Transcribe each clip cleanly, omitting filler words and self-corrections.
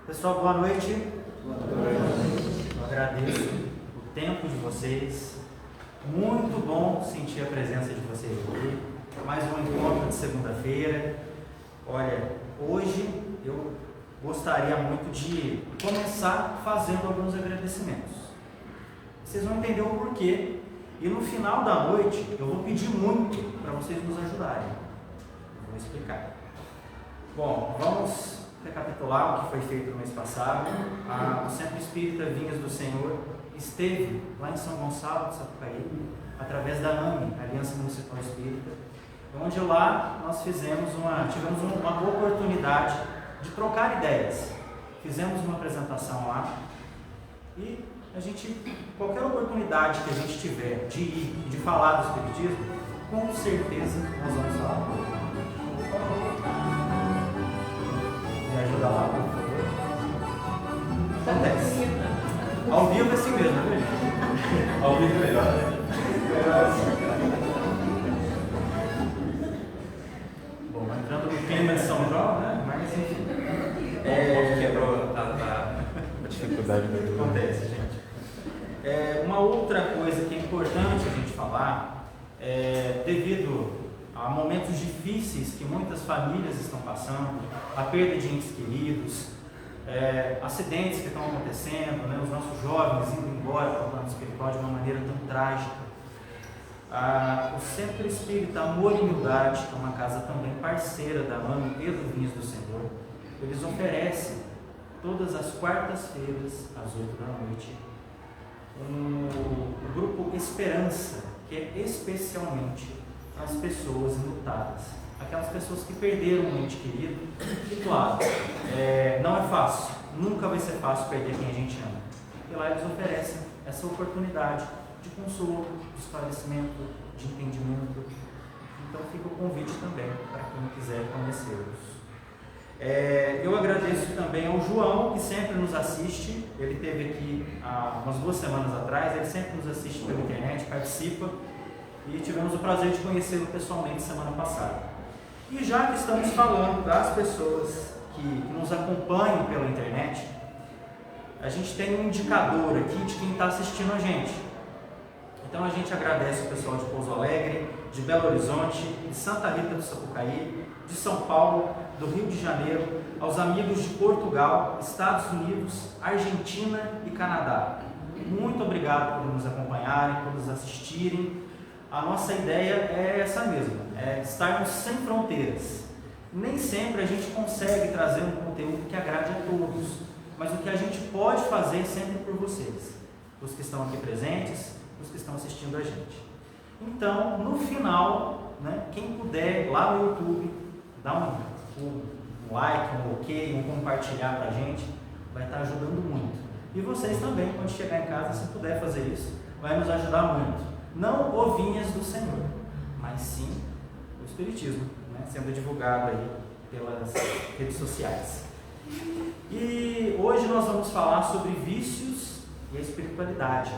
Pessoal, boa noite. Boa noite. Eu agradeço o tempo de vocês. Muito bom sentir a presença de vocês aqui. Mais um encontro de segunda-feira. Olha, hoje eu gostaria muito de começar fazendo alguns agradecimentos. Vocês vão entender o porquê. E no final da noite eu vou pedir muito para vocês nos ajudarem. Eu vou explicar. Bom, vamos recapitular o que foi feito no mês passado. O Centro Espírita Vinhas do Senhor esteve lá em São Gonçalo de Sapucaí, através da AME, Aliança Municipal Espírita, onde lá nós tivemos uma boa oportunidade de trocar ideias. Fizemos uma apresentação lá e qualquer oportunidade que a gente tiver de ir e de falar do Espiritismo, com certeza nós vamos falar. Me ajuda lá, por favor. Acontece. Ao vivo é assim mesmo, né? Ao vivo é melhor, né? Bom, entrando no clima de São João, né? Mas enfim. Quebrou a dificuldade do acontece, gente. Uma outra coisa que é importante a gente falar, devido a momentos difíceis que muitas famílias estão passando, a perda de entes queridos, acidentes que estão acontecendo, né, os nossos jovens indo embora para o plano espiritual de uma maneira tão trágica. O Centro Espírita Amor e Humildade, que é uma casa também parceira da AME e do Vinhas do Senhor, eles oferecem todas as quartas-feiras, às 8 da noite, o grupo Esperança, que é especialmente as pessoas enlutadas, aquelas pessoas que perderam um ente querido. E claro, não é fácil, nunca vai ser fácil perder quem a gente ama. E lá eles oferecem essa oportunidade de consolo, de esclarecimento, de entendimento. Então fica o convite também para quem quiser conhecê-los. Eu agradeço também ao João, que sempre nos assiste. Ele esteve aqui há umas 2 semanas atrás, ele sempre nos assiste pela internet, participa, e tivemos o prazer de conhecê-lo pessoalmente semana passada. E já que estamos falando das pessoas que nos acompanham pela internet, a gente tem um indicador aqui de quem está assistindo a gente. Então a gente agradece o pessoal de Pouso Alegre, de Belo Horizonte, de Santa Rita do Sapucaí, de São Paulo, do Rio de Janeiro, aos amigos de Portugal, Estados Unidos, Argentina e Canadá. Muito obrigado por nos acompanharem, por nos assistirem. A nossa ideia é essa mesma, é estarmos sem fronteiras. Nem sempre a gente consegue trazer um conteúdo que agrade a todos, mas o que a gente pode fazer é sempre por vocês, os que estão aqui presentes, os que estão assistindo a gente. Então, no final, né, quem puder lá no YouTube, dá um like, um ok, um compartilhar pra gente, vai estar ajudando muito. E vocês também, quando chegar em casa, se puder fazer isso, vai nos ajudar muito. Não o Vinhas do Senhor, mas sim o Espiritismo, né, sendo divulgado aí pelas redes sociais. E hoje nós vamos falar sobre vícios e a espiritualidade.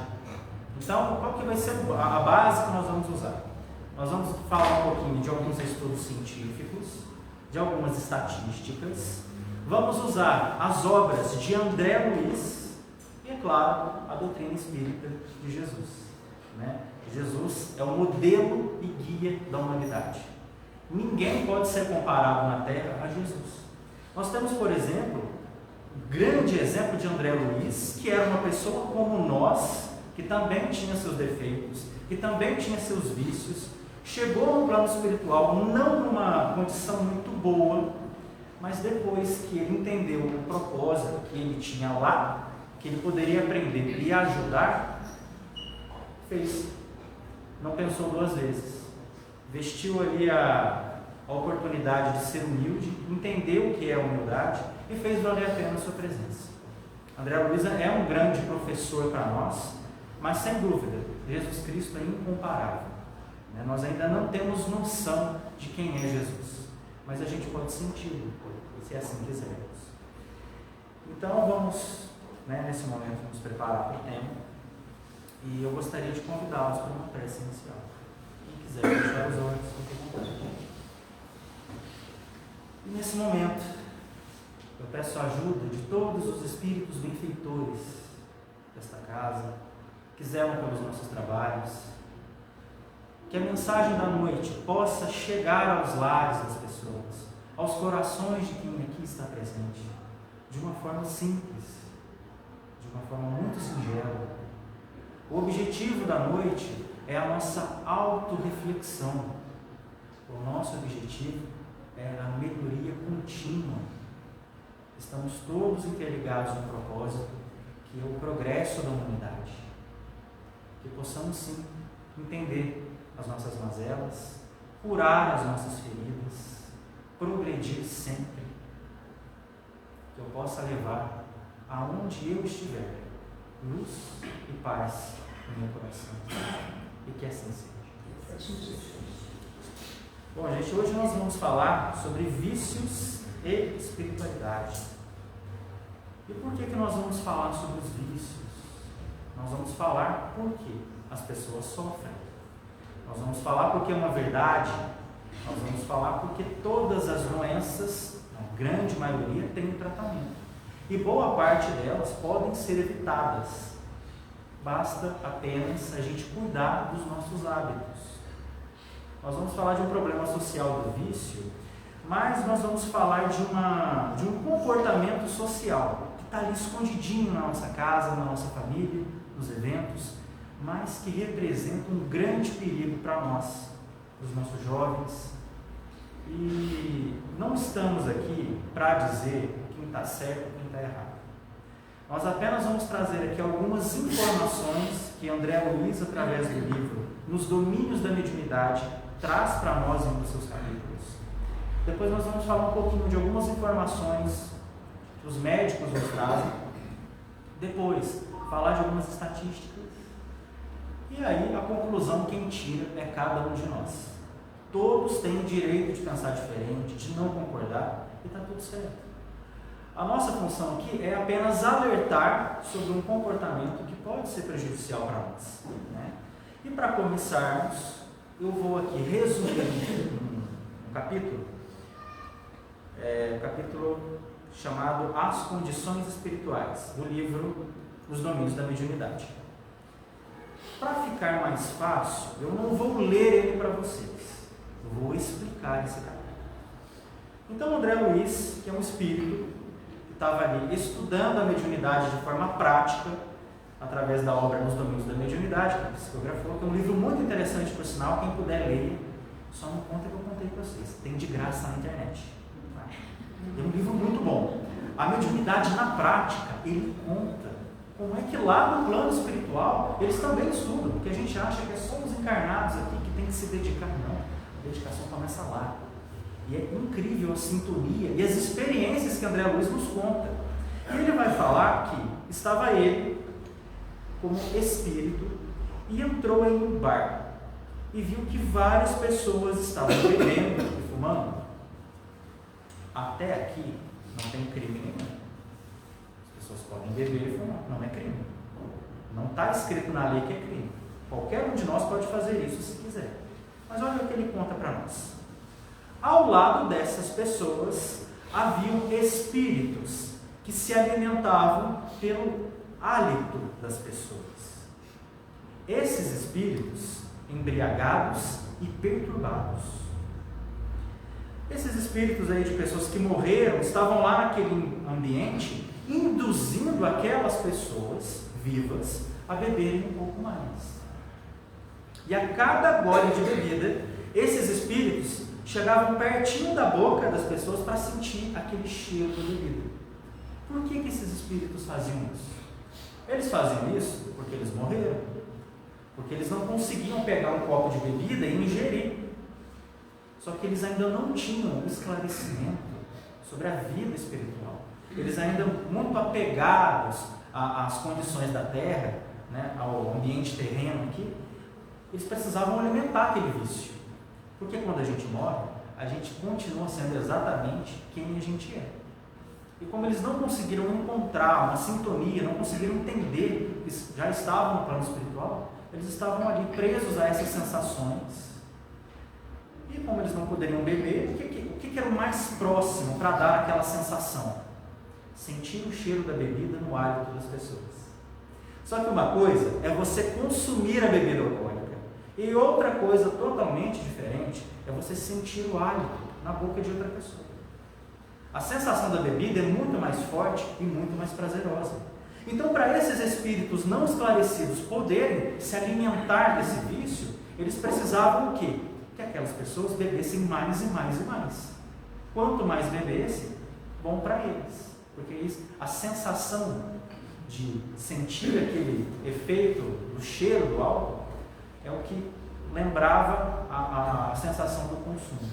Então, qual que vai ser a base que nós vamos usar? Nós vamos falar um pouquinho de alguns estudos científicos, de algumas estatísticas, vamos usar as obras de André Luiz e, é claro, a doutrina espírita de Jesus, né? Jesus é o modelo e guia da humanidade. Ninguém pode ser comparado na Terra a Jesus. Nós temos, por exemplo, um grande exemplo de André Luiz, que era uma pessoa como nós, que também tinha seus defeitos, que também tinha seus vícios, chegou no plano espiritual não numa condição muito boa, mas depois que ele entendeu o propósito que ele tinha lá, que ele poderia aprender e ajudar, fez. Não pensou 2 vezes. Vestiu ali a oportunidade de ser humilde, entendeu o que é humildade e fez valer a pena a sua presença. André Luiz é um grande professor para nós, mas sem dúvida, Jesus Cristo é incomparável. Nós ainda não temos noção de quem é Jesus, mas a gente pode senti-lo, se assim quisermos. Então vamos, nesse momento, nos preparar para o tema, e eu gostaria de convidá-los para uma prece inicial. Quem quiser fechar os olhos, fique à vontade. E nesse momento, Eu peço a ajuda de todos os espíritos benfeitores desta casa, que zelam pelos nossos trabalhos, que a mensagem da noite possa chegar aos lares das pessoas, aos corações de quem aqui está presente, de uma forma simples, de uma forma muito singela. O objetivo da noite é a nossa autorreflexão. O nosso objetivo é a melhoria contínua. Estamos todos interligados no propósito, que é o progresso da humanidade. Que possamos sim entender as nossas mazelas, curar as nossas feridas, progredir sempre. Que eu possa levar aonde eu estiver luz e paz no meu coração. E que assim seja. Bom, gente, hoje nós vamos falar sobre vícios e espiritualidade. E por que nós vamos falar sobre os vícios? Nós vamos falar porque as pessoas sofrem. Nós vamos falar porque é uma verdade. Nós vamos falar porque todas as doenças, a grande maioria, têm tratamento. E boa parte delas podem ser evitadas. Basta apenas a gente cuidar dos nossos hábitos. Nós vamos falar de um problema social do vício, mas nós vamos falar de um comportamento social que está ali escondidinho na nossa casa, na nossa família, nos eventos, mas que representa um grande perigo para nós, para os nossos jovens. E não estamos aqui para dizer quem está certo e quem está errado. Nós apenas vamos trazer aqui algumas informações que André Luiz, através do livro Nos Domínios da Mediunidade, traz para nós em um dos seus capítulos. Depois nós vamos falar um pouquinho de algumas informações que os médicos nos trazem. Depois, falar de algumas estatísticas. E aí, a conclusão quem tira é cada um de nós. Todos têm o direito de pensar diferente, de não concordar, e está tudo certo. A nossa função aqui é apenas alertar sobre um comportamento que pode ser prejudicial para nós, né? E para começarmos, eu vou aqui resumir um capítulo, capítulo chamado As Condições Espirituais, do livro Os Domínios da Mediunidade. Para ficar mais fácil, eu não vou ler ele para vocês, eu vou explicar esse capítulo. Então, André Luiz, que é um espírito que estava ali estudando a mediunidade de forma prática, através da obra Nos Domínios da Mediunidade, que psicografou, que é um livro muito interessante, por sinal, quem puder ler, só não conta que eu contei para vocês, tem de graça na internet. É um livro muito bom. A mediunidade na prática, ele conta como é que lá no plano espiritual, eles também estudam, porque a gente acha que é só os encarnados aqui que tem que se dedicar. Não, a dedicação começa lá. E é incrível a sintonia e as experiências que André Luiz nos conta. E ele vai falar que estava ele como espírito e entrou em um bar e viu que várias pessoas estavam bebendo e fumando. Até aqui não tem crime nenhum. As pessoas podem beber e fumar, não é crime. Não está escrito na lei que é crime. Qualquer um de nós pode fazer isso se quiser. Mas olha o que ele conta para nós. Ao lado dessas pessoas haviam espíritos que se alimentavam pelo hálito das pessoas. Esses espíritos embriagados e perturbados. Esses espíritos aí de pessoas que morreram estavam lá naquele ambiente, induzindo aquelas pessoas vivas a beberem um pouco mais. E a cada gole de bebida, esses espíritos chegavam pertinho da boca das pessoas para sentir aquele cheiro da bebida. Por que esses espíritos faziam isso? Eles faziam isso porque eles morreram, porque eles não conseguiam pegar um copo de bebida e ingerir. Só que eles ainda não tinham um esclarecimento sobre a vida espiritual. Eles ainda muito apegados às condições da terra, né, ao ambiente terreno aqui, eles precisavam alimentar aquele vício. Porque quando a gente morre, a gente continua sendo exatamente quem a gente é. E como eles não conseguiram encontrar uma sintonia, não conseguiram entender que já estavam no plano espiritual, eles estavam ali presos a essas sensações. E como eles não poderiam beber, o que era o mais próximo para dar aquela sensação? sentir o cheiro da bebida no hálito das pessoas. Só que uma coisa é você consumir a bebida alcoólica, e outra coisa totalmente diferente é você sentir o hálito na boca de outra pessoa. A sensação da bebida é muito mais forte e muito mais prazerosa. Então, para esses espíritos não esclarecidos poderem se alimentar desse vício, eles precisavam o quê? Que aquelas pessoas bebessem mais e mais e mais. Quanto mais bebessem, bom para eles, porque a sensação de sentir aquele efeito do cheiro do álcool é o que lembrava a sensação do consumo.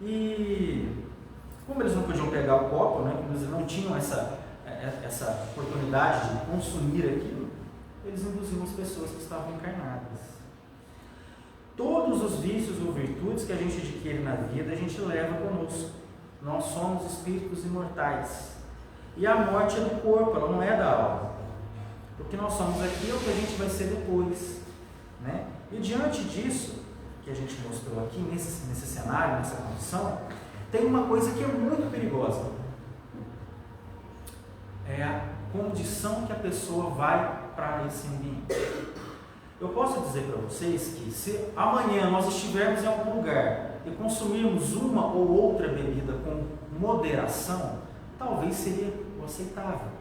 E como eles não podiam pegar o copo, né, eles não tinham essa oportunidade de consumir aquilo, eles induziam as pessoas que estavam encarnadas. Todos os vícios ou virtudes que a gente adquire na vida, a gente leva conosco. Nós somos espíritos imortais. E a morte é do corpo, ela não é da alma. O que nós somos aqui é o que a gente vai ser depois, né? E diante disso, que a gente mostrou aqui, nesse cenário, nessa condição, tem uma coisa que é muito perigosa. É a condição que a pessoa vai para esse ambiente. Eu posso dizer para vocês que se amanhã nós estivermos em algum lugar e consumirmos uma ou outra bebida com moderação, talvez seria o aceitável.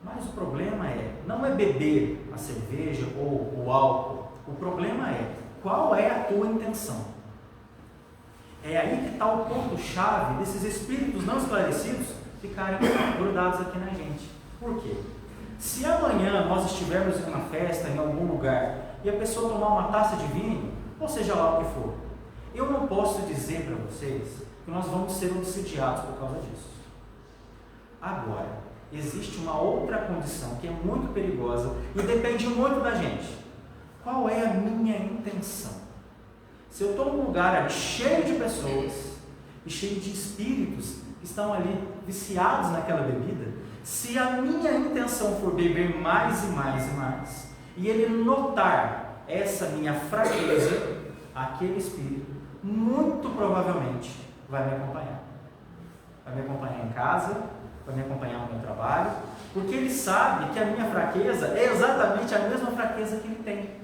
Mas o problema não é beber a cerveja ou o álcool. O problema é qual é a tua intenção. É aí que está o ponto-chave desses espíritos não esclarecidos ficarem grudados aqui na gente. Por quê? Se amanhã nós estivermos em uma festa, em algum lugar, e a pessoa tomar uma taça de vinho, ou seja lá o que for, eu não posso dizer para vocês que nós vamos ser obsidiados por causa disso. Agora, existe uma outra condição que é muito perigosa e depende muito da gente. Qual é a minha intenção? Se eu estou num lugar ali cheio de pessoas e cheio de espíritos que estão ali viciados naquela bebida, se a minha intenção for beber mais e mais e mais, e ele notar essa minha fraqueza, aquele espírito muito provavelmente vai me acompanhar. Vai me acompanhar em casa, vai me acompanhar no meu trabalho, porque ele sabe que a minha fraqueza é exatamente a mesma fraqueza que ele tem.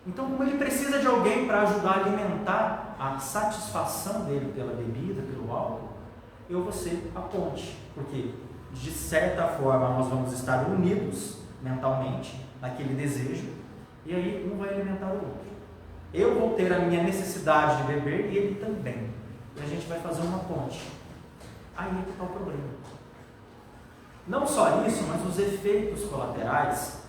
Então, como ele precisa de alguém para ajudar a alimentar a satisfação dele pela bebida, pelo álcool, eu vou ser a ponte, porque de certa forma nós vamos estar unidos mentalmente naquele desejo, e aí um vai alimentar o outro. Eu vou ter a minha necessidade de beber e ele também, e a gente vai fazer uma ponte. Aí é que está o problema. Não só isso, mas os efeitos colaterais,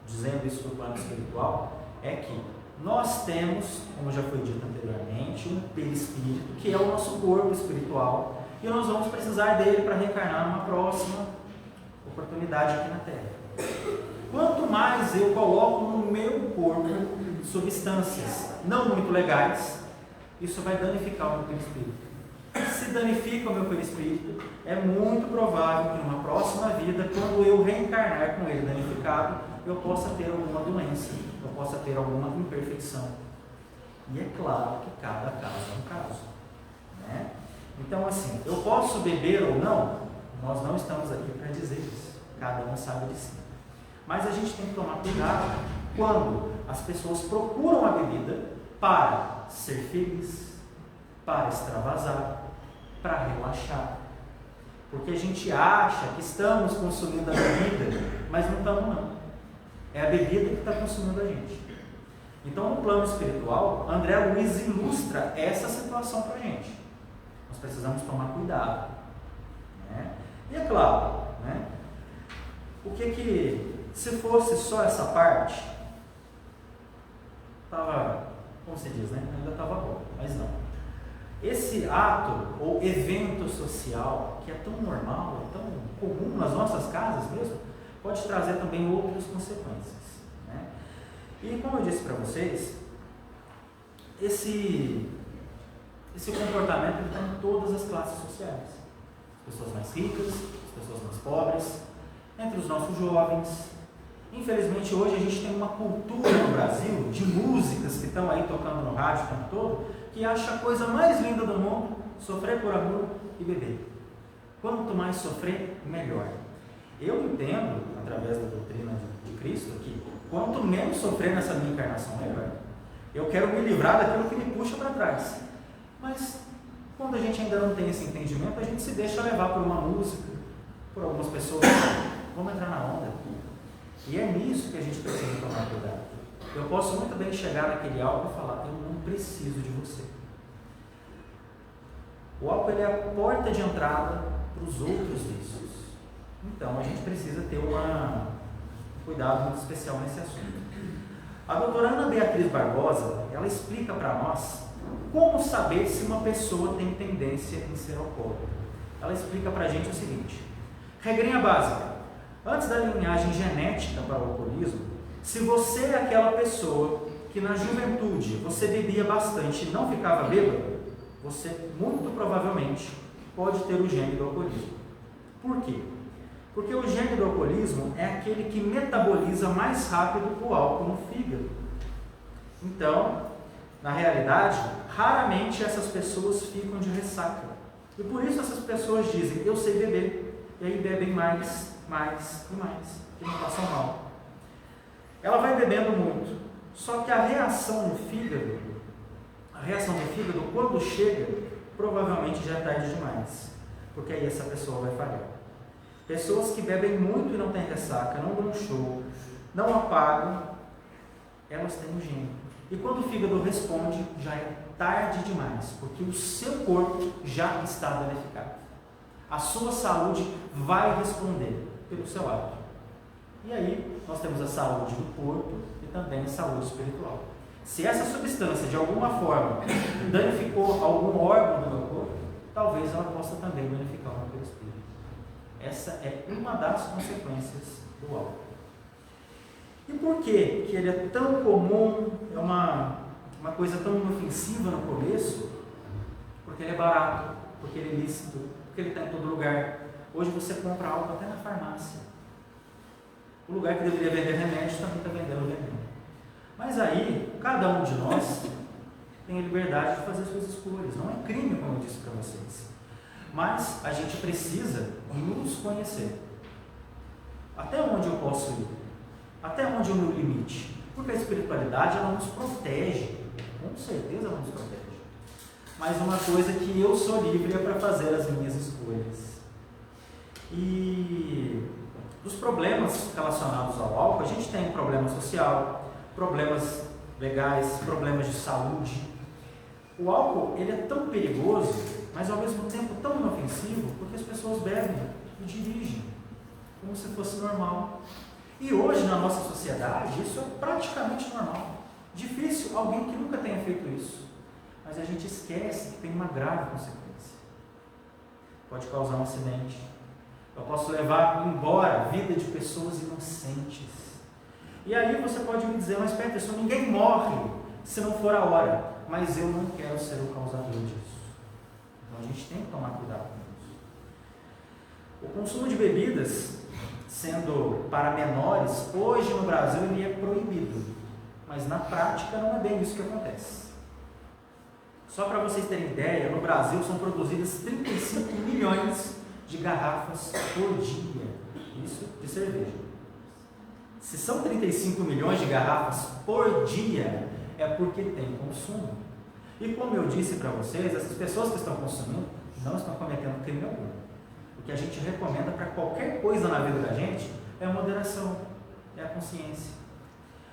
dizendo isso do plano espiritual, é que nós temos, como já foi dito anteriormente, um perispírito, que é o nosso corpo espiritual, e nós vamos precisar dele para reencarnar numa próxima oportunidade aqui na Terra. Quanto mais eu coloco no meu corpo substâncias não muito legais, isso vai danificar o meu perispírito. Se danifica o meu perispírito, é muito provável que numa próxima vida, quando eu reencarnar com ele danificado, eu possa ter alguma doença, eu possa ter alguma imperfeição. E é claro que cada caso é um caso, né? Então, assim, eu posso beber ou não? Nós não estamos aqui para dizer isso. Cada um sabe de si. Mas a gente tem que tomar cuidado quando as pessoas procuram a bebida para ser feliz, para extravasar, para relaxar. Porque a gente acha que estamos consumindo a bebida, mas não estamos não. É a bebida que está consumindo a gente. Então, no plano espiritual, André Luiz ilustra essa situação para a gente. Nós precisamos tomar cuidado, né? E é claro, né? Se fosse só essa parte, estava, como se diz, né? Ainda estava bom, mas não. Esse ato ou evento social, que é tão normal, é tão comum nas nossas casas mesmo, pode trazer também outras consequências, né? E como eu disse para vocês, esse comportamento está em todas as classes sociais. As pessoas mais ricas, as pessoas mais pobres, entre os nossos jovens. Infelizmente hoje a gente tem uma cultura no Brasil de músicas que estão aí tocando no rádio o tempo todo, que acha a coisa mais linda do mundo sofrer por amor e beber. Quanto mais sofrer, melhor. Eu entendo, através da doutrina de Cristo, que quanto menos sofrer nessa minha encarnação, melhor. Eu quero me livrar daquilo que me puxa para trás. Mas, quando a gente ainda não tem esse entendimento, a gente se deixa levar por uma música, por algumas pessoas. Vamos entrar na onda. E é nisso que a gente precisa tomar cuidado. Eu posso muito bem chegar naquele álcool e falar, eu não preciso de você. O álcool é a porta de entrada para os outros vícios. Então, a gente precisa ter um cuidado muito especial nesse assunto. A doutora Ana Beatriz Barbosa, ela explica para nós como saber se uma pessoa tem tendência em ser alcoólatra. Ela explica para a gente o seguinte, regrinha básica, antes da linhagem genética para o alcoolismo, se você é aquela pessoa que na juventude você bebia bastante e não ficava bêbado, você muito provavelmente pode ter o gene do alcoolismo. Por quê? Porque o gene do alcoolismo é aquele que metaboliza mais rápido o álcool no fígado. Então, na realidade, raramente essas pessoas ficam de ressaca. E por isso essas pessoas dizem, eu sei beber, e aí bebem mais e mais, que não passam mal. Ela vai bebendo muito, só que a reação no fígado, quando chega, provavelmente já é tarde demais, porque aí essa pessoa vai falhar. Pessoas que bebem muito e não têm ressaca, não dão show, não apagam, elas têm o gene. E quando o fígado responde, já é tarde demais, porque o seu corpo já está danificado. A sua saúde vai responder pelo seu hábito. E aí, nós temos a saúde do corpo e também a saúde espiritual. Se essa substância, de alguma forma, danificou algum órgão do meu corpo, talvez ela possa também danificar o meu espírito. Essa é uma das consequências do álcool. E por que ele é tão comum, é uma coisa tão inofensiva no começo? Porque ele é barato, porque ele é lícito, porque ele está em todo lugar. Hoje você compra álcool até na farmácia. O lugar que deveria vender remédio também está vendendo veneno. Mas aí, cada um de nós tem a liberdade de fazer suas escolhas. Não é crime, como eu disse para vocês. Mas a gente precisa nos conhecer. Até onde eu posso ir? Até onde é o meu limite? Porque a espiritualidade, ela nos protege. Com certeza ela nos protege. Mas uma coisa que eu sou livre é para fazer as minhas escolhas. E dos problemas relacionados ao álcool, a gente tem problema social, problemas legais, problemas de saúde. O álcool, ele é tão perigoso, mas ao mesmo tempo tão inofensivo, porque as pessoas bebem e dirigem, como se fosse normal. E hoje, na nossa sociedade, isso é praticamente normal. Difícil alguém que nunca tenha feito isso. Mas a gente esquece que tem uma grave consequência. Pode causar um acidente. Eu posso levar embora a vida de pessoas inocentes. E aí você pode me dizer, mas Peterson, ninguém morre se não for a hora. Mas eu não quero ser o causador disso. Então a gente tem que tomar cuidado com isso. O consumo de bebidas, sendo para menores, hoje no Brasil ele é proibido. Mas na prática não é bem isso que acontece. Só para vocês terem ideia, no Brasil são produzidas 35 milhões de garrafas por dia. Isso de cerveja. Se são 35 milhões de garrafas por dia, é porque tem consumo. E como eu disse para vocês, essas pessoas que estão consumindo não estão cometendo crime algum. O que a gente recomenda para qualquer coisa na vida da gente é a moderação, é a consciência.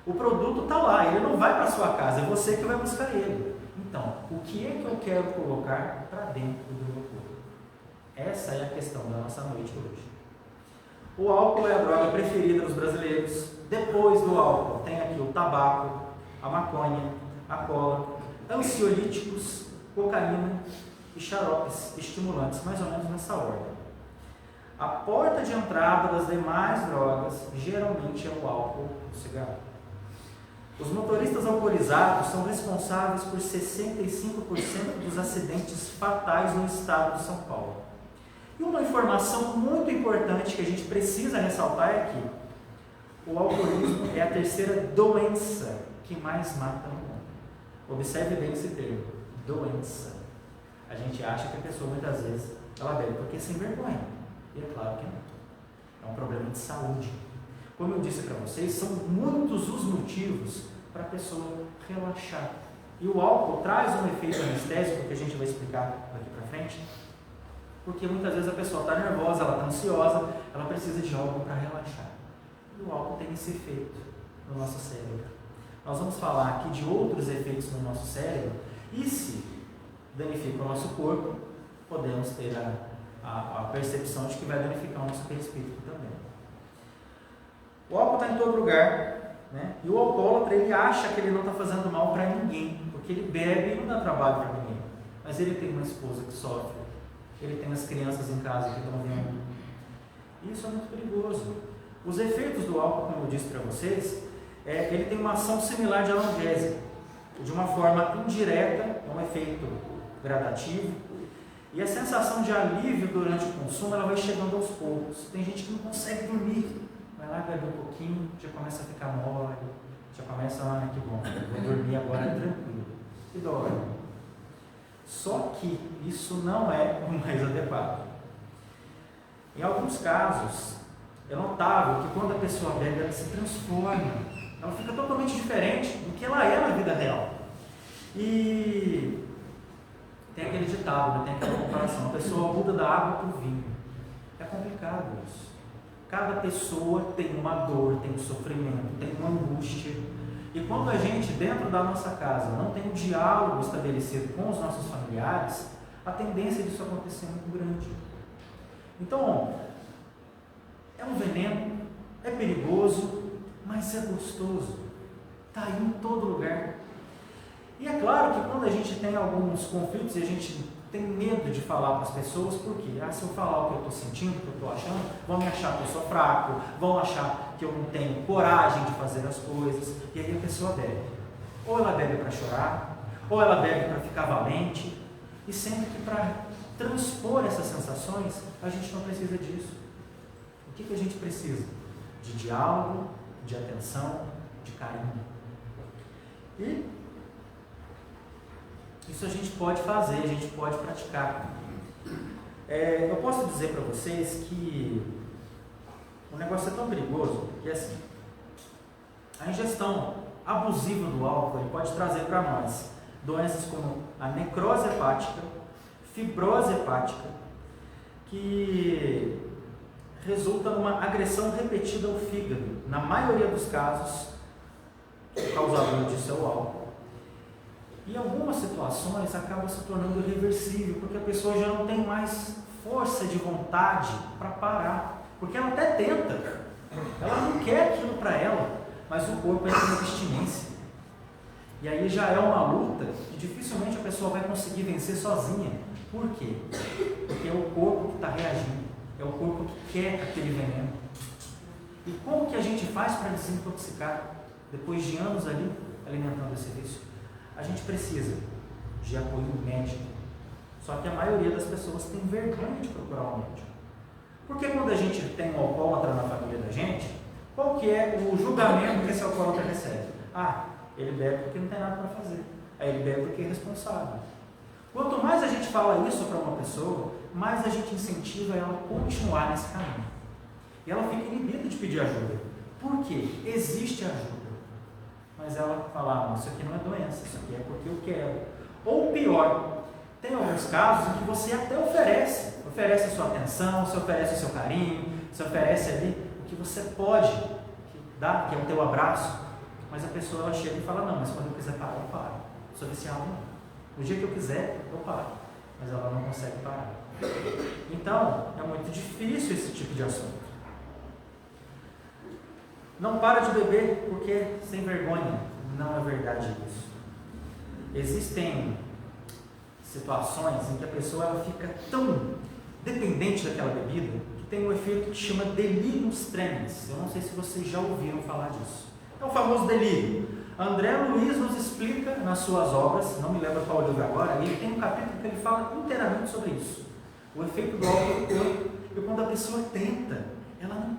O produto está lá, ele não vai para a sua casa, é você que vai buscar ele. Então, o que é que eu quero colocar para dentro do meu corpo? Essa é a questão da nossa noite hoje. O álcool é a droga preferida dos brasileiros. Depois do álcool, tem aqui o tabaco, a maconha, a cola, ansiolíticos, cocaína e xaropes estimulantes, mais ou menos nessa ordem. A porta de entrada das demais drogas geralmente é o álcool e o cigarro. Os motoristas alcoolizados são responsáveis por 65% dos acidentes fatais no estado de São Paulo. E uma informação muito importante que a gente precisa ressaltar é que o alcoolismo é a terceira doença que mais mata no mundo. Observe bem esse termo, doença. A gente acha que a pessoa muitas vezes ela bebe porque é sem vergonha. E é claro que não. É um problema de saúde. Como eu disse para vocês, são muitos os motivos para a pessoa relaxar. E o álcool traz um efeito anestésico, que a gente vai explicar daqui para frente, porque muitas vezes a pessoa está nervosa, ela está ansiosa, ela precisa de algo para relaxar. E o álcool tem esse efeito no nosso cérebro. Nós vamos falar aqui de outros efeitos no nosso cérebro, e se danifica o nosso corpo, podemos ter a percepção de que vai danificar o nosso perispírito também. O álcool está em todo lugar, né? E o alcoólatra, ele acha que ele não está fazendo mal para ninguém, porque ele bebe e não dá trabalho para ninguém. Mas ele tem uma esposa que sofre, ele tem as crianças em casa que estão vendo. Isso é muito perigoso. Os efeitos do álcool, como eu disse para vocês, ele tem uma ação similar de analgésico. De uma forma indireta, é um efeito gradativo. E a sensação de alívio durante o consumo, ela vai chegando aos poucos. Tem gente que não consegue dormir. Vai lá, bebe um pouquinho, já começa a ficar mole, já começa, que bom, vou dormir agora tranquilo. E dorme. Só que isso não é o mais adequado. Em alguns casos, é notável que quando a pessoa bebe, ela se transforma. Ela fica totalmente diferente do que ela é na vida real. E tem aquele ditado, tem aquela comparação, a pessoa muda da água para o vinho. É complicado isso. Cada pessoa tem uma dor, tem um sofrimento, tem uma angústia. E quando a gente, dentro da nossa casa, não tem um diálogo estabelecido com os nossos familiares, a tendência disso acontecer é muito grande. Então, é um veneno, é perigoso, mas é gostoso. Está aí em todo lugar. E é claro que quando a gente tem alguns conflitos e a gente tem medo de falar para as pessoas, por quê? Se eu falar o que eu estou sentindo, o que eu estou achando, vão me achar que eu sou fraco, vão achar que eu não tenho coragem de fazer as coisas, e aí a pessoa bebe. Ou ela bebe para chorar, ou ela bebe para ficar valente, e sempre que para transpor essas sensações, a gente não precisa disso. O que a gente precisa? De diálogo, de atenção, de carinho. E isso a gente pode fazer, a gente pode praticar. Eu posso dizer para vocês que o negócio é tão perigoso que assim, a ingestão abusiva do álcool ele pode trazer para nós doenças como a necrose hepática, fibrose hepática, que resulta numa agressão repetida ao fígado. Na maioria dos casos, o causador disso é o álcool. Em algumas situações acaba se tornando irreversível, porque a pessoa já não tem mais força de vontade para parar, porque ela até tenta, ela não quer aquilo para ela, mas o corpo entra em abstinência. E aí já é uma luta que dificilmente a pessoa vai conseguir vencer sozinha. Por quê? Porque é o corpo que está reagindo, é o corpo que quer aquele veneno. E como que a gente faz para desintoxicar, depois de anos ali alimentando esse vício? A gente precisa de apoio médico. Só que a maioria das pessoas tem vergonha de procurar um médico. Porque quando a gente tem um alcoólatra na família da gente, qual que é o julgamento que esse alcoólatra recebe? Ele bebe porque não tem nada para fazer. Aí ele bebe porque é irresponsável. Quanto mais a gente fala isso para uma pessoa, mais a gente incentiva ela a continuar nesse caminho. E ela fica inibida de pedir ajuda. Por quê? Existe ajuda. Mas ela fala, isso aqui não é doença, isso aqui é porque eu quero. Ou pior, tem alguns casos em que você até oferece a sua atenção, você oferece o seu carinho, você oferece ali o que você pode dar, que é o teu abraço, mas a pessoa ela chega e fala, não, mas quando eu quiser parar, eu paro. Eu sou viciado não. No dia que eu quiser, eu paro. Mas ela não consegue parar. Então, é muito difícil esse tipo de assunto. Não para de beber porque sem vergonha. Não é verdade isso. Existem situações em que a pessoa ela fica tão dependente daquela bebida que tem um efeito que chama delirium tremens. Eu não sei se vocês já ouviram falar disso. É o famoso delírio. André Luiz nos explica nas suas obras, não me lembro qual livro agora, e ele tem um capítulo que ele fala inteiramente sobre isso. O efeito do álcool no corpo. E quando a pessoa tenta, ela não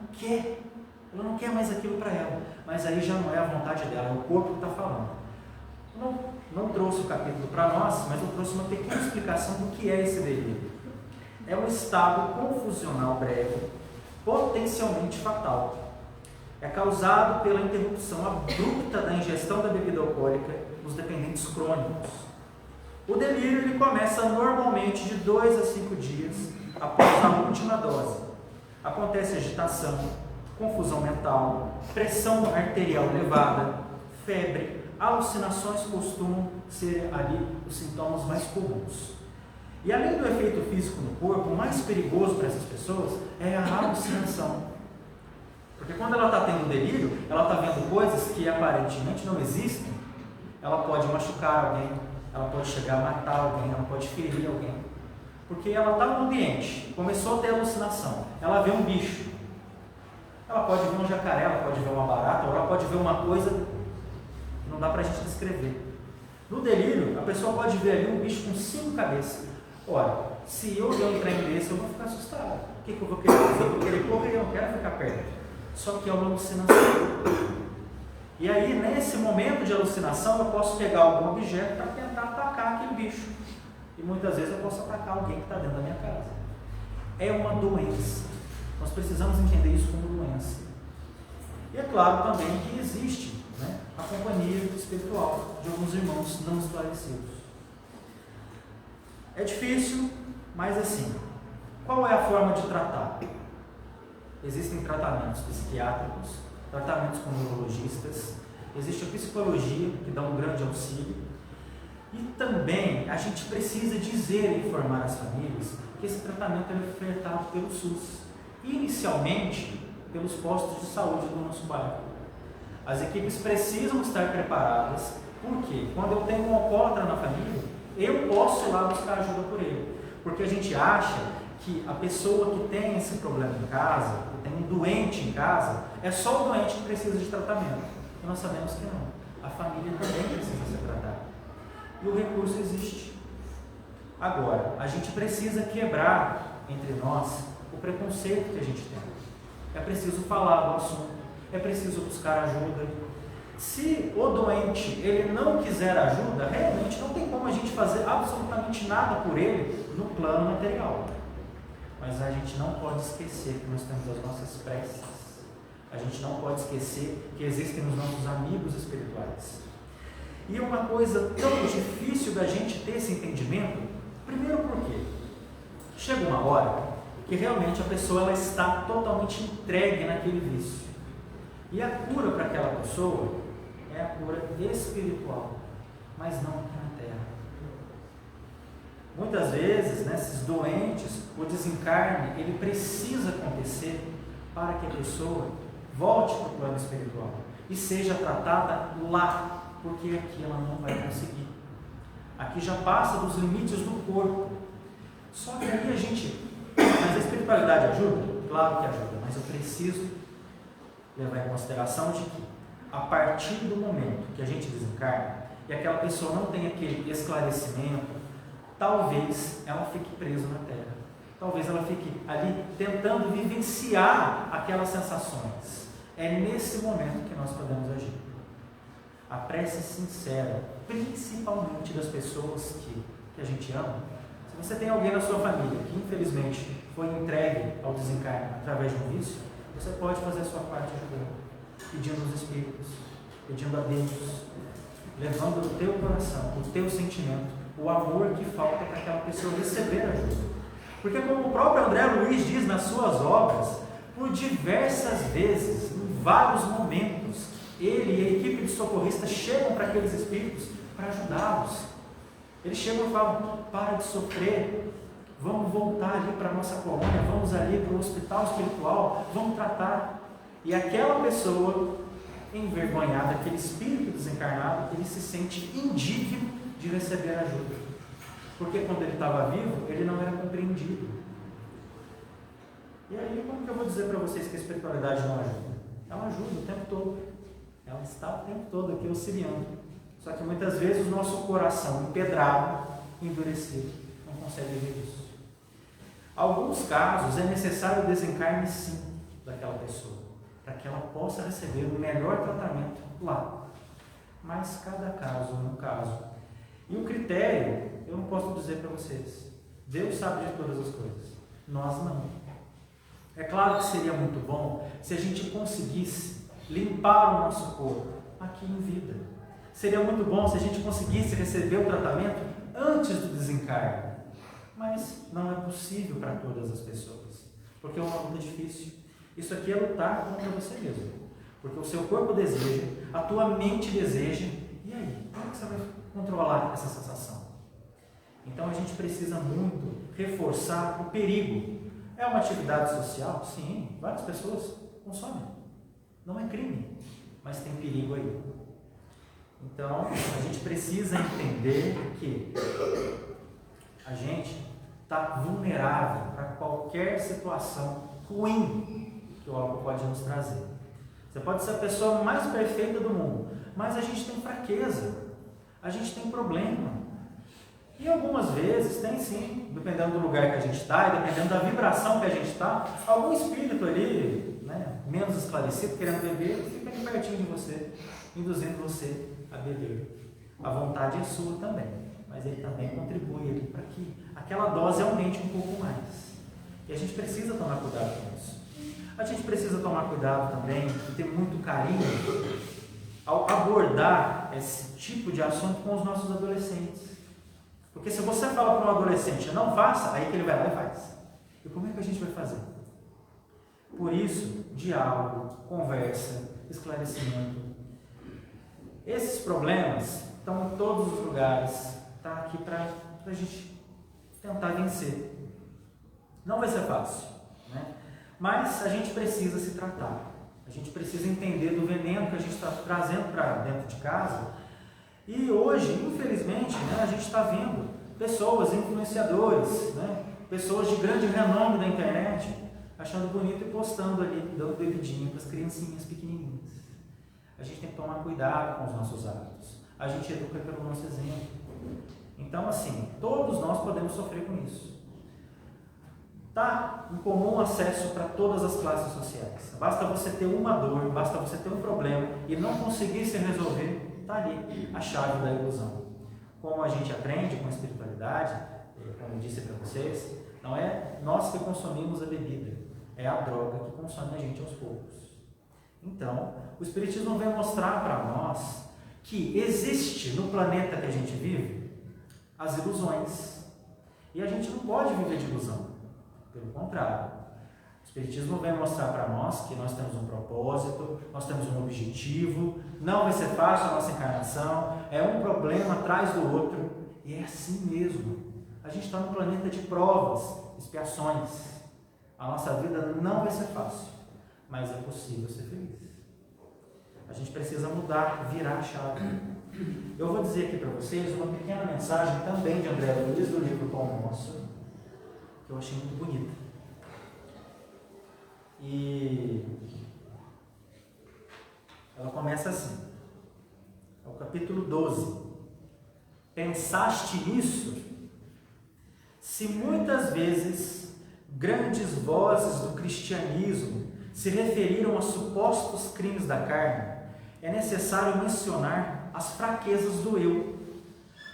quer mais aquilo para ela, mas aí já não é a vontade dela, é o corpo que está falando. Não trouxe o capítulo para nós, mas eu trouxe uma pequena explicação do que é esse delírio. É um estado confusional breve, potencialmente fatal. É causado pela interrupção abrupta da ingestão da bebida alcoólica nos dependentes crônicos. O delírio ele começa normalmente de 2 a 5 dias após a última dose. Acontece agitação, confusão mental, pressão arterial elevada, febre, alucinações costumam ser ali os sintomas mais comuns. E além do efeito físico no corpo, o mais perigoso para essas pessoas é a alucinação. Porque quando ela está tendo um delírio, ela está vendo coisas que aparentemente não existem. Ela pode machucar alguém, ela pode chegar a matar alguém, ela pode ferir alguém. Porque ela está no ambiente, começou a ter alucinação, ela vê um bicho. Ela pode ver um jacaré, ela pode ver uma barata, ou ela pode ver uma coisa que não dá para a gente descrever. No delírio, a pessoa pode ver ali um bicho com 5 cabeças. Ora, se eu ver um trem desse, eu vou ficar assustado. O que eu vou querer fazer? Eu vou querer correr, eu não quero ficar perto. Só que é uma alucinação. E aí, nesse momento de alucinação, eu posso pegar algum objeto para tentar atacar aquele bicho. E muitas vezes eu posso atacar alguém que está dentro da minha casa. É uma doença. Nós precisamos entender isso como doença. E é claro também que existe, né, a companhia espiritual de alguns irmãos não esclarecidos. É difícil, mas assim, qual é a forma de tratar? Existem tratamentos psiquiátricos, tratamentos com neurologistas, existe a psicologia, que dá um grande auxílio, e também a gente precisa dizer e informar as famílias que esse tratamento é ofertado pelo SUS, inicialmente pelos postos de saúde do nosso bairro. As equipes precisam estar preparadas, porque quando eu tenho um alcoólatra na família, eu posso ir lá buscar ajuda por ele, porque a gente acha que a pessoa que tem esse problema em casa, que tem um doente em casa, é só o doente que precisa de tratamento. E nós sabemos que não. A família também precisa ser tratada. E o recurso existe. Agora, a gente precisa quebrar entre nós o preconceito que a gente tem. É preciso falar do assunto, é preciso buscar ajuda. Se o doente ele não quiser ajuda, realmente não tem como a gente fazer absolutamente nada por ele no plano material. Mas a gente não pode esquecer que nós temos as nossas preces. A gente não pode esquecer que existem os nossos amigos espirituais. E uma coisa tão difícil da gente ter esse entendimento, primeiro porque chega uma hora que realmente a pessoa ela está totalmente entregue naquele vício. E a cura para aquela pessoa é a cura espiritual, mas não aqui na Terra. Muitas vezes, nesses doentes, o desencarne, ele precisa acontecer para que a pessoa volte para o plano espiritual e seja tratada lá, porque aqui ela não vai conseguir. Aqui já passa dos limites do corpo. Só que aí a gente... Mas a espiritualidade ajuda? Claro que ajuda, mas eu preciso levar em consideração de que, a partir do momento que a gente desencarna e aquela pessoa não tem aquele esclarecimento, talvez ela fique presa na Terra. Talvez ela fique ali tentando vivenciar aquelas sensações. É nesse momento que nós podemos agir. A prece sincera, principalmente das pessoas que a gente ama. Se você tem alguém na sua família que infelizmente foi entregue ao desencarne através de um vício, você pode fazer a sua parte ajudando, pedindo aos Espíritos, pedindo a Deus, levando o teu coração, o teu sentimento, o amor que falta para aquela pessoa receber ajuda. Porque como o próprio André Luiz diz nas suas obras, por diversas vezes, em vários momentos, ele e a equipe de socorristas chegam para aqueles espíritos para ajudá-los. Eles chegam e falam: para de sofrer, vamos voltar ali para a nossa colônia, vamos ali para o hospital espiritual, vamos tratar. E aquela pessoa envergonhada, aquele espírito desencarnado, ele se sente indigno de receber ajuda. Porque quando ele estava vivo, ele não era compreendido. E aí, como que eu vou dizer para vocês que a espiritualidade não ajuda? Ela ajuda o tempo todo. Ela está o tempo todo aqui auxiliando. Só que muitas vezes o nosso coração empedrado, endurecido, não consegue ver isso. Alguns casos é necessário o desencarne sim daquela pessoa, para que ela possa receber o melhor tratamento lá. mas cada caso é um caso. E o critério, eu não posso dizer para vocês. Deus sabe de todas as coisas, nós não. É claro que seria muito bom se a gente conseguisse limpar o nosso corpo aqui em vida. Seria muito bom se a gente conseguisse receber o tratamento antes do desencarne. Mas não é possível para todas as pessoas, porque é uma luta difícil. Isso aqui é lutar contra você mesmo, porque o seu corpo deseja, a tua mente deseja, e aí? Como é que você vai controlar essa sensação? Então a gente precisa muito reforçar o perigo. É uma atividade social? Sim, várias pessoas consomem. Não é crime, mas tem perigo aí. Então a gente precisa entender que a gente está vulnerável para qualquer situação ruim que o álcool pode nos trazer. Você pode ser a pessoa mais perfeita do mundo, mas a gente tem fraqueza, a gente tem problema. E algumas vezes tem sim, dependendo do lugar que a gente está e dependendo da vibração que a gente está, algum espírito ali, né, menos esclarecido, querendo beber, fica ali pertinho de você, induzindo você a beber. A vontade é sua também, mas ele também contribui ali para que aquela dose aumente um pouco mais. E a gente precisa tomar cuidado com isso. A gente precisa tomar cuidado também e ter muito carinho ao abordar esse tipo de assunto com os nossos adolescentes. Porque se você fala para um adolescente, não faça, aí que ele vai lá e faz. E como é que a gente vai fazer? Por isso, diálogo, conversa, esclarecimento. Esses problemas estão em todos os lugares. Está aqui para a gente tentar vencer. Não vai ser fácil, né? Mas a gente precisa se tratar. A gente precisa entender do veneno que a gente está trazendo para dentro de casa. E hoje, infelizmente, né, a gente está vendo pessoas, influenciadores, né, pessoas de grande renome da internet, achando bonito e postando ali, dando bebidinho para as criancinhas pequenininhas. A gente tem que tomar cuidado com os nossos hábitos. A gente educa pelo nosso exemplo. Então, assim, todos nós podemos sofrer com isso. Está em comum acesso para todas as classes sociais. Basta você ter uma dor, basta você ter um problema e não conseguir se resolver, está ali a chave da ilusão. Como a gente aprende com a espiritualidade, como eu disse para vocês, não é nós que consumimos a bebida, é a droga que consome a gente aos poucos. Então, o Espiritismo vem mostrar para nós que existe no planeta que a gente vive as ilusões. E a gente não pode viver de ilusão. Pelo contrário, o Espiritismo vem mostrar para nós que nós temos um propósito, nós temos um objetivo, não vai ser fácil a nossa encarnação, é um problema atrás do outro, e é assim mesmo. A gente está num planeta de provas, expiações. A nossa vida não vai ser fácil, mas é possível ser feliz. A gente precisa mudar, virar a chave. Eu vou dizer aqui para vocês uma pequena mensagem também de André Luiz, do livro Pão Nosso, que eu achei muito bonita. E ela começa assim, é o capítulo 12. Pensaste nisso? Se muitas vezes grandes vozes do cristianismo se referiram a supostos crimes da carne, é necessário mencionar as fraquezas do eu,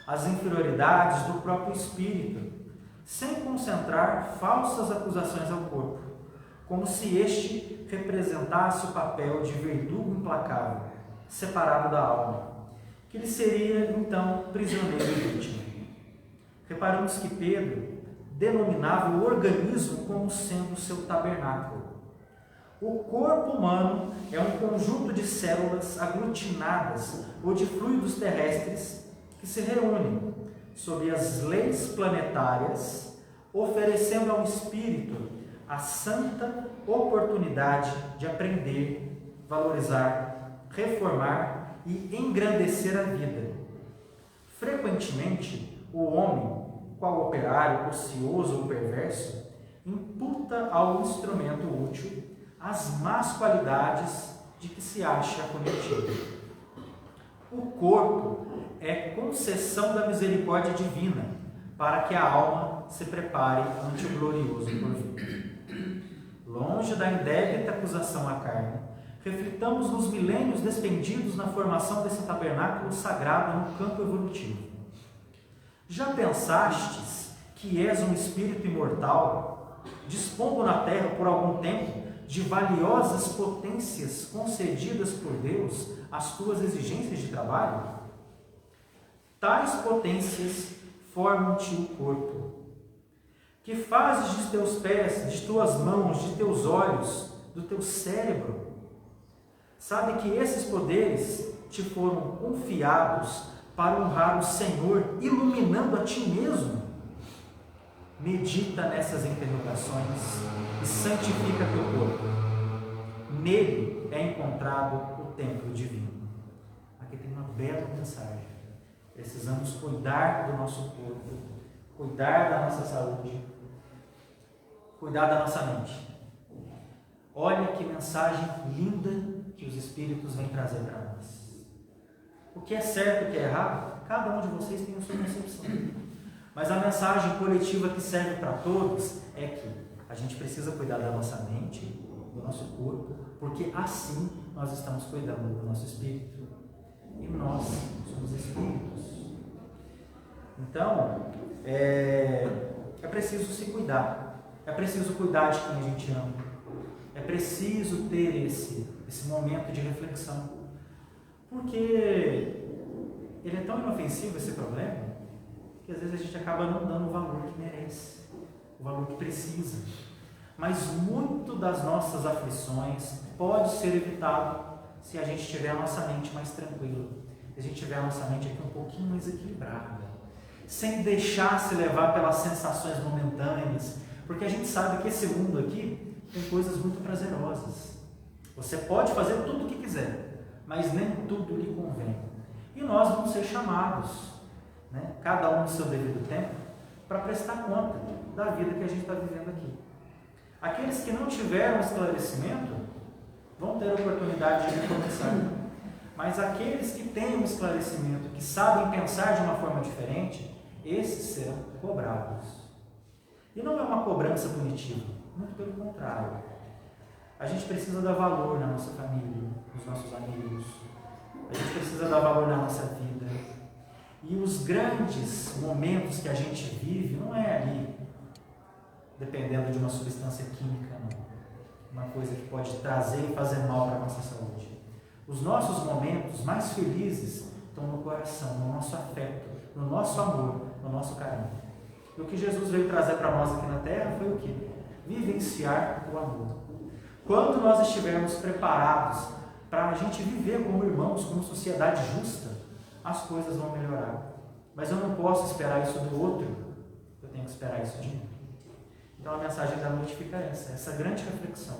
as inferioridades do próprio espírito, sem concentrar falsas acusações ao corpo, como se este representasse o papel de verdugo implacável, separado da alma, que ele seria, então, prisioneiro e vítima. Reparamos que Pedro denominava o organismo como sendo seu tabernáculo. O corpo humano é um conjunto de células aglutinadas ou de fluidos terrestres que se reúnem sob as leis planetárias, oferecendo ao espírito a santa oportunidade de aprender, valorizar, reformar e engrandecer a vida. Frequentemente, o homem, qual operário ocioso ou perverso, imputa ao instrumento útil as más qualidades de que se acha acometido. O corpo é concessão da misericórdia divina para que a alma se prepare ante o glorioso porvir. Longe da indébita acusação à carne, reflitamos nos milênios despendidos na formação desse tabernáculo sagrado no campo evolutivo. Já pensastes que és um espírito imortal, dispondo na terra por algum tempo de valiosas potências concedidas por Deus às tuas exigências de trabalho? Tais potências formam-te o corpo. Que fazes de teus pés, de tuas mãos, de teus olhos, do teu cérebro? Sabe que esses poderes te foram confiados para honrar o Senhor, iluminando a ti mesmo? Medita nessas interrogações e santifica teu corpo. Nele é encontrado o templo divino. Aqui tem uma bela mensagem. Precisamos cuidar do nosso corpo, cuidar da nossa saúde, cuidar da nossa mente. Olha que mensagem linda que os Espíritos vêm trazer para nós. O que é certo e o que é errado, cada um de vocês tem a sua concepção. Mas a mensagem coletiva que serve para todos é que a gente precisa cuidar da nossa mente, do nosso corpo, porque assim nós estamos cuidando do nosso espírito. E nós somos espíritos. Então, é preciso se cuidar. É preciso cuidar de quem a gente ama. É preciso ter esse momento de reflexão. Porque ele é tão inofensivo, esse problema, que às vezes a gente acaba não dando o valor que merece, o valor que precisa. Mas muito das nossas aflições pode ser evitado se a gente tiver a nossa mente mais tranquila, se a gente tiver a nossa mente aqui um pouquinho mais equilibrada, sem deixar se levar pelas sensações momentâneas, porque a gente sabe que esse mundo aqui tem coisas muito prazerosas. Você pode fazer tudo o que quiser, mas nem tudo lhe convém. E nós vamos ser chamados, cada um no seu devido tempo, para prestar conta da vida que a gente está vivendo aqui. Aqueles que não tiveram esclarecimento vão ter a oportunidade de recomeçar. Mas aqueles que têm um esclarecimento, que sabem pensar de uma forma diferente, esses serão cobrados. E não é uma cobrança punitiva, muito pelo contrário. A gente precisa dar valor na nossa família, nos nossos amigos. A gente precisa dar valor na nossa vida. E os grandes momentos que a gente vive não é ali, dependendo de uma substância química, não. Uma coisa que pode trazer e fazer mal para a nossa saúde. Os nossos momentos mais felizes estão no coração, no nosso afeto, no nosso amor, no nosso carinho. E o que Jesus veio trazer para nós aqui na Terra foi o quê? Vivenciar o amor. Quando nós estivermos preparados para a gente viver como irmãos, como sociedade justa, as coisas vão melhorar. Mas eu não posso esperar isso do outro, eu tenho que esperar isso de mim. Então a mensagem da noite fica essa grande reflexão.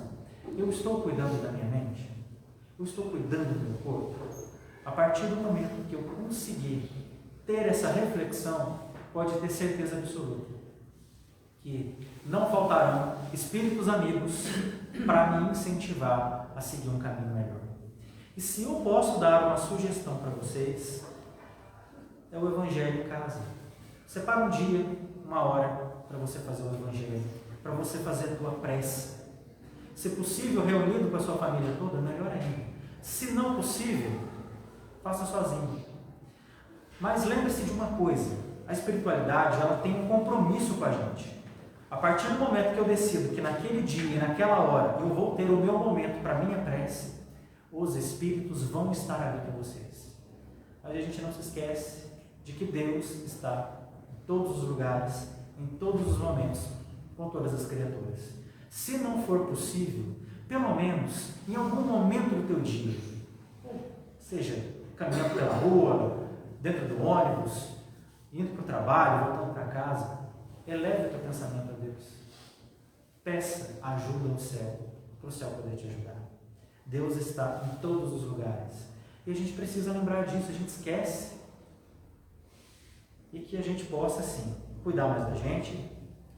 Eu estou cuidando da minha mente? Eu estou cuidando do meu corpo? A partir do momento que eu conseguir ter essa reflexão, pode ter certeza absoluta que não faltarão espíritos amigos para me incentivar a seguir um caminho melhor. E se eu posso dar uma sugestão para vocês, é o Evangelho em casa. Separa um dia, uma hora, para você fazer o Evangelho, para você fazer a tua prece. Se possível, reunido com a sua família toda, melhor ainda. Se não possível, faça sozinho. Mas lembre-se de uma coisa, a espiritualidade, ela tem um compromisso com a gente. A partir do momento que eu decido que naquele dia, naquela hora, eu vou ter o meu momento para a minha prece, os espíritos vão estar ali com vocês. Mas a gente não se esquece de que Deus está em todos os lugares, em todos os momentos, com todas as criaturas. Se não for possível, pelo menos em algum momento do teu dia, seja caminhando pela rua, dentro do ônibus, indo para o trabalho, voltando para casa, eleve o teu pensamento a Deus. Peça ajuda no céu, para o céu poder te ajudar. Deus está em todos os lugares. E a gente precisa lembrar disso, a gente esquece. E que a gente possa, sim, cuidar mais da gente,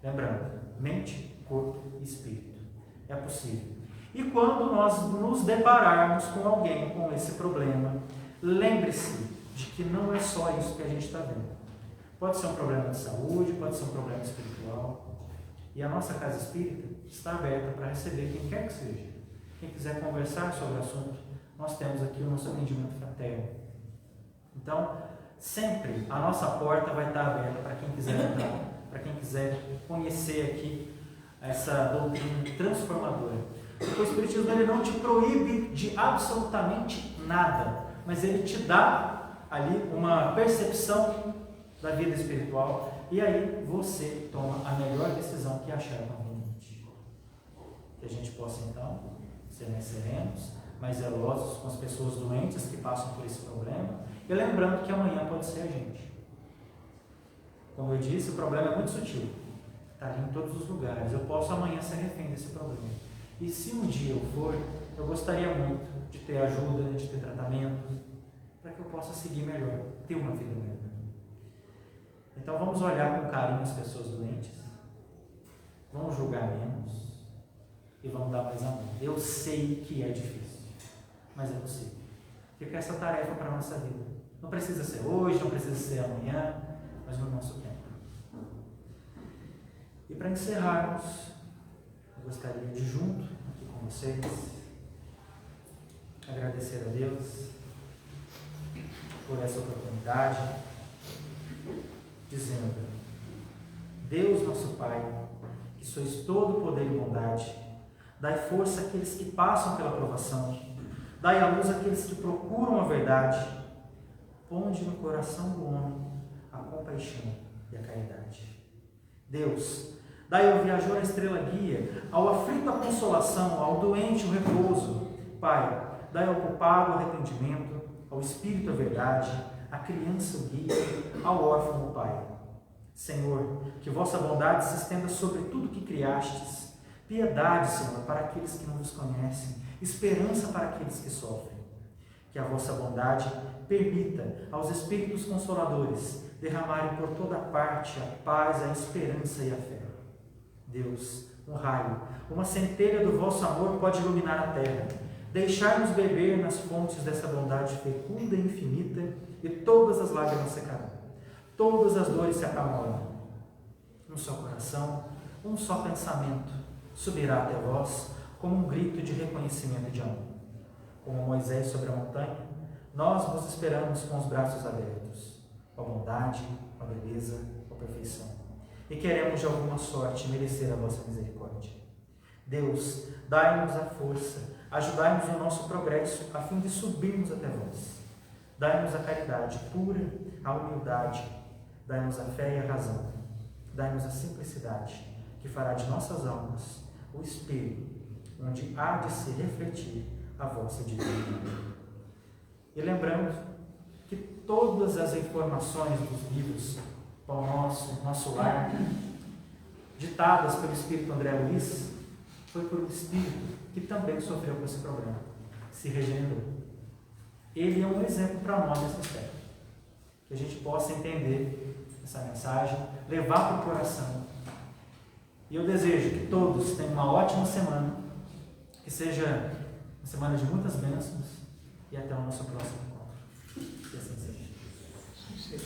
lembrando, mente, corpo e espírito. É possível. E quando nós nos depararmos com alguém com esse problema, lembre-se de que não é só isso que a gente está vendo. Pode ser um problema de saúde, pode ser um problema espiritual. E a nossa casa espírita está aberta para receber quem quer que seja. Quem quiser conversar sobre o assunto, nós temos aqui o nosso atendimento fraterno. Então, sempre a nossa porta vai estar aberta para quem quiser entrar, para quem quiser conhecer aqui essa doutrina transformadora. Porque o Espiritismo ele não te proíbe de absolutamente nada, mas ele te dá ali uma percepção da vida espiritual e aí você toma a melhor decisão que achar conveniente. Que a gente possa então ser mais serenos, mais zelosos com as pessoas doentes que passam por esse problema e lembrando que amanhã pode ser a gente. Como eu disse, o problema é muito sutil, está ali em todos os lugares. Eu posso amanhã ser refém desse problema. E se um dia eu for, eu gostaria muito de ter ajuda, de ter tratamento, para que eu possa seguir melhor, ter uma vida melhor. Então vamos olhar com carinho as pessoas doentes, vamos julgar menos e vamos dar mais amor. Eu sei que é difícil, mas é possível. Fica essa tarefa para a nossa vida. Não precisa ser hoje, não precisa ser amanhã, mas no nosso tempo. E para encerrarmos, eu gostaria de junto aqui com vocês agradecer a Deus por essa oportunidade, dizendo: Deus nosso Pai, que sois todo poder e bondade, dai força àqueles que passam pela provação, dai à luz àqueles que procuram a verdade, ponde no coração do homem a compaixão e a caridade. Deus, dai ao viajor a estrela guia, ao aflito a consolação, ao doente o repouso. Pai, dai ao culpado o arrependimento, ao espírito a verdade, à criança o guia, ao órfão o Pai. Senhor, que vossa bondade se estenda sobre tudo que criastes. Piedade, Senhor, para aqueles que não vos conhecem, esperança para aqueles que sofrem. Que a vossa bondade permita aos Espíritos Consoladores derramarem por toda parte a paz, a esperança e a fé. Deus, um raio, uma centelha do vosso amor pode iluminar a terra. Deixai-nos beber nas fontes dessa bondade fecunda e infinita, e todas as lágrimas secarão, todas as dores se acalmarão. Um só coração, um só pensamento subirá até vós como um grito de reconhecimento e de amor. Como Moisés sobre a montanha, nós vos esperamos com os braços abertos, com a bondade, com a beleza, com a perfeição. E queremos de alguma sorte merecer a vossa misericórdia. Deus, dai-nos a força, ajudai-nos no nosso progresso, a fim de subirmos até vós. Dai-nos a caridade pura, a humildade, dai-nos a fé e a razão, dai-nos a simplicidade, que fará de nossas almas o espelho, onde há de se refletir a vossa divindade. E lembrando que todas as informações dos livros Pão Nosso Lar, ditadas pelo Espírito André Luiz, foi por um Espírito que também sofreu com esse problema, se regenerou. Ele é um exemplo para nós nesse aspecto, que a gente possa entender essa mensagem, levar para o coração. E eu desejo que todos tenham uma ótima semana, que seja uma semana de muitas bênçãos, e até o nosso próximo encontro. Que assim seja.